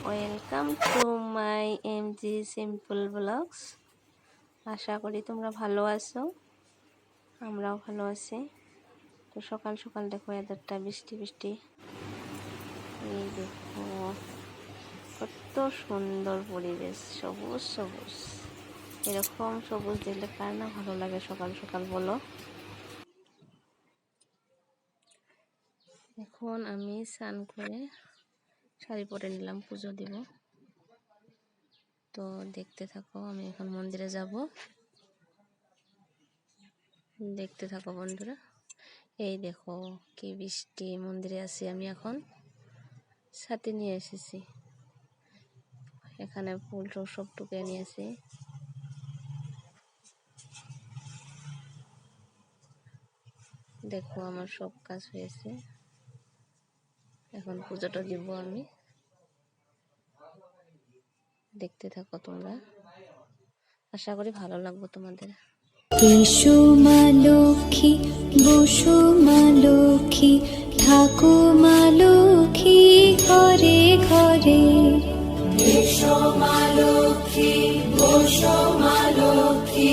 Welcome to my MG simple blogs. আশা করি তোমরা ভালো আছো, আমরাও ভালো আছি। তো সকাল সকাল দেখো ওয়েদারটা বৃষ্টি বৃষ্টি, এই দেখো কত সুন্দর পরিবেশ, সবুজ সবুজ। এরকম সবুজ দেখলে কার না ভালো লাগে সকাল সকাল বলো। এখন আমি স্নান করে শাড়ি পরে নিলাম, পুজো দিব। তো দেখতে থাকো, আমি এখন মন্দিরে যাব, দেখতে থাকো বন্ধুরা। এই দেখো কি বৃষ্টি, মন্দিরে আছি আমি এখন, সাথে নিয়ে এসেছি, এখানে ফুল টুল সব টুকে নিয়েছি। দেখো আমার সব কাজ হয়েছে, এখন পুজোটা দিব আমি, দেখতে থাকো তোমরা, আশা করি ভালো লাগবে তোমাদের। এসো মা লক্ষ্মী, বসো মা লক্ষ্মী, থাকো মা লক্ষ্মী ঘরে ঘরে। এসো মা লক্ষ্মী, বসো মা লক্ষ্মী,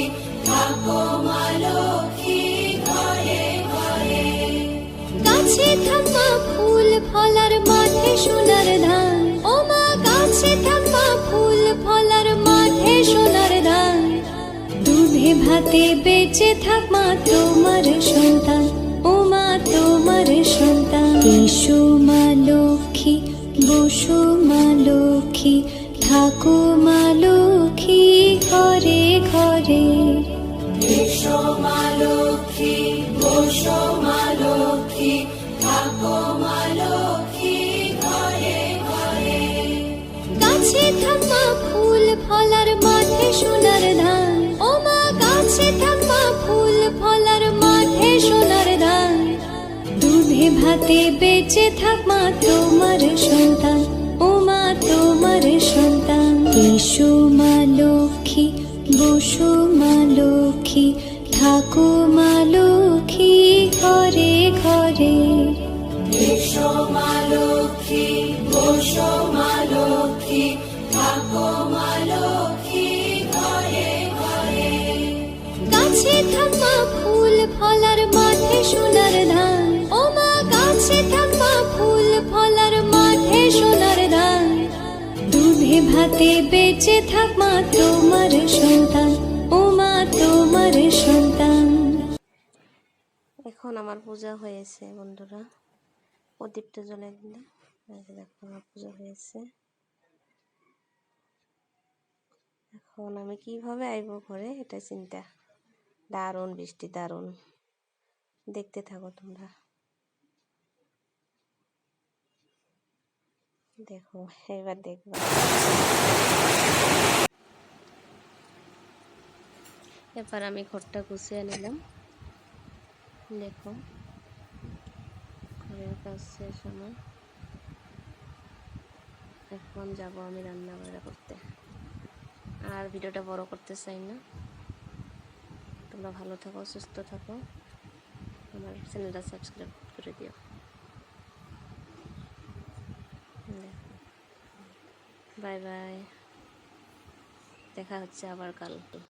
থাকো মা লক্ষ্মী ঘরে ঘরে। গাছে থাকা ফুল ফলার মাঠে সোনার ধান, ও মা গাছে থাকা ফুল ফলার মাঠে সোনার ধান। দুধে ভাতে বেঁচে থাক মা তোমার সন্তান, ও মা তোমার সন্তান। এসো মা লক্ষ্মী, বসো মা লক্ষ্মী, থাকো মা লক্ষ্মী ঘরে ঘরে। এসো মা লক্ষ্মী, বসো মা লক্ষ্মী, থাকো মা লক্ষ্মী ঘরে ঘরে। গাছে থাকা ফুল ফলার মাঠে সোনার ধান, ও মা গাছে থাকা ফুল ফলার মাঠে সোনার ধান। দুধে ভাতে বেঁচে থাক মা তোমার সন্তান, ও মা তোমার সন্তান। এসো মা লক্ষ্মী, বসো মা লক্ষ্মী, থাকো মা লক্ষ্মী ঘরে ঘরে। এসো মা লক্ষ্মী, বসো মা লক্ষ্মী, থাকো মা লক্ষ্মী ঘরে ঘরে। গাছে থাকা ফুল ফলার মাঠে সোনার ধান, ও মা গাছে থাকা ফুল ফলার মাঠে সোনার ধান। দুধে ভাতে বেঁচে থাক মা তোমার সন্তান, ও মা তোমার সন্তান। এখন আমার পূজা হয়েছে বন্ধুরা, প্রদীপটা জ্বলে দিলে দেখো আমার পূজা হয়েছে। এখন আমি কিভাবে আইব ঘরে এটা চিন্তা। দারুণ বৃষ্টি, দারুণ, দেখতে থাকো তোমরা, দেখো এবার দেখবা। এবার আমি ঘরটা গুছিয়ে নিলাম, দেখো ঘরের কাজ শেষ আমার। এখন যাব আমি রান্না বান্না করতে, আর ভিডিওটা বড় করতে চাই না। তোমরা ভালো থাকো, সুস্থ থাকো, আমার চ্যানেলটা সাবস্ক্রাইব করে দিও। বাই বাই, দেখা হচ্ছে আবার কাল।